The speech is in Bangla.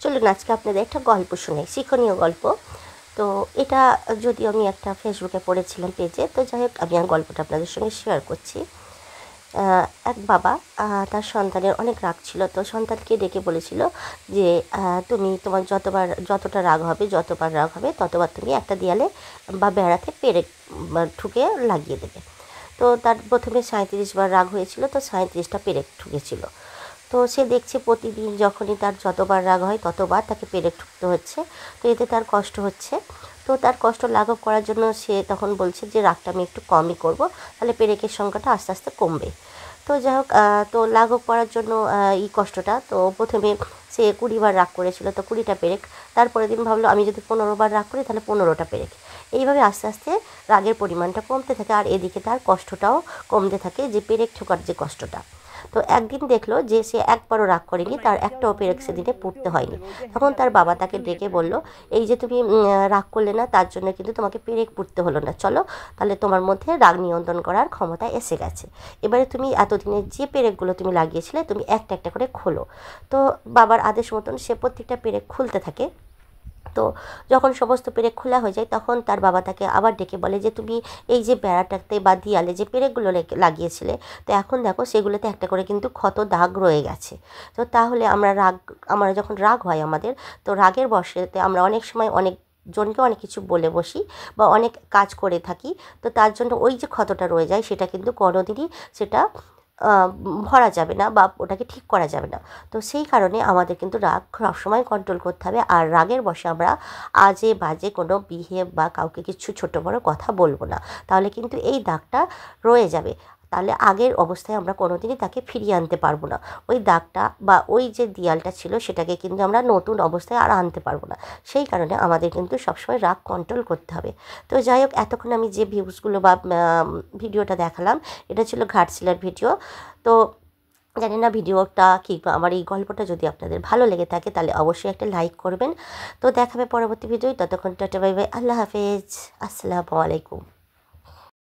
চলুন আজকে আপনাদের একটা গল্প শোনাই, শিক্ষণীয় গল্প। তো এটা যদি আমি একটা ফেসবুকে পড়েছিলাম পেজে, তো যাই হোক আমি আর গল্পটা আপনাদের সঙ্গে শেয়ার করছি। এক বাবা তার সন্তানের অনেক রাগ ছিল, তো সন্তানকে ডেকে বলেছিল যে তুমি তোমার যতটা রাগ হবে, যতবার রাগ হবে ততবার তুমি একটা দেয়ালে বা বেড়াতে পেরেক ঠুকে লাগিয়ে দেবে। তো তার প্রথমে 37 বার রাগ হয়েছিল, তো 37টা পেরেক ঠুকেছিল। তো সে দেখছে প্রতিদিন যখনই তার যতবার রাগ হয় ততবার তাকে পেরেক ঠুকতে হচ্ছে, তো এতে তার কষ্ট হচ্ছে। তো তার কষ্ট লাঘব করার জন্য সে তখন বলছে যে রাগটা আমি একটু কমই করব, তাহলে পেরেকের সংখ্যাটা আস্তে আস্তে কমবে। তো যাই হোক, তো লাঘব করার জন্য এই কষ্টটা, তো প্রথমে সে 20বার রাগ করেছিল, তো 20টা পেরেক। তারপরের দিন ভাবলো আমি যদি 15বার রাগ করি তাহলে 15টা পেরেক। এইভাবে আস্তে আস্তে রাগের পরিমাণটা কমতে থাকে, আর এদিকে তার কষ্টটাও কমতে থাকে, যে পেরেক ঠোকার যে কষ্টটা। তো একদিন দেখলো যে সে একবারও রাগ করেনি, তার একটাও পেরেক সেদিনে পুড়তে হয়নি। তখন তার বাবা তাকে ডেকে বলল, এই যে তুমি রাগ করলে না, তার জন্য কিন্তু তোমাকে পেরেক পুড়তে হলো না, চলো তাহলে তোমার মধ্যে রাগ নিয়ন্ত্রণ করার ক্ষমতা এসে গেছে। এবারে তুমি এতদিনের যে পেরেকগুলো তুমি লাগিয়েছিলে তুমি একটা একটা করে খোলো। তো বাবার আদেশ মতন সে প্রত্যেকটা পেরেক খুলতে থাকে। তো যখন সমস্ত পেরেক খোলা হয়ে যায় তখন তার বাবা তাকে আবার ডেকে বলে যে তুমি এই যে বেড়াটাতে বা দেয়ালে যে পেরেকগুলো লাগিয়েছিলে, তো এখন দেখো সেগুলোতে একটা করে কিন্তু ক্ষত দাগ রয়ে গেছে। তো তাহলে আমরা যখন রাগ হয় আমাদের, তো রাগের বশেতে আমরা অনেক সময় অনেক জনকে অনেক কিছু বলে বসি বা অনেক কাজ করে থাকি। তো তার জন্য ওই যে ক্ষতটা রয়ে যায় সেটা কিন্তু কোনোদিনই সেটা ভরা যাবে না বা ওটাকে ঠিক করা যাবে না। তো সেই কারণে আমাদের কিন্তু রাগ সবসময় কন্ট্রোল করতে হবে, আর রাগের বশে আমরা আজে বাজে কোনো বিহেভ বা কাউকে কিছু ছোটো বড়ো কথা বলবো না, তাহলে কিন্তু এই দাগটা রয়ে যাবে। তাহলে আগের অবস্থায় আমরা কোনো দিনই তাকে ফিরিয়ে আনতে পারবো না। ওই দাগটা বা ওই যে দেয়ালটা ছিল সেটাকে কিন্তু আমরা নতুন অবস্থায় আর আনতে পারবো না। সেই কারণে আমাদের কিন্তু সবসময় রাগ কন্ট্রোল করতে হবে। তো যাই হোক, এতক্ষণ আমি যে ভিউজগুলো বা ভিডিওটা দেখালাম এটা ছিল ঘাটশিলার ভিডিও। তো জানি না ভিডিওটা কি, আমার এই গল্পটা যদি আপনাদের ভালো লেগে থাকে তাহলে অবশ্যই একটা লাইক করবেন। তো দেখাবে পরবর্তী ভিডিও, ততক্ষণ টাটা বাই বাই, আল্লাহ হাফেজ, আসসালামু আলাইকুম।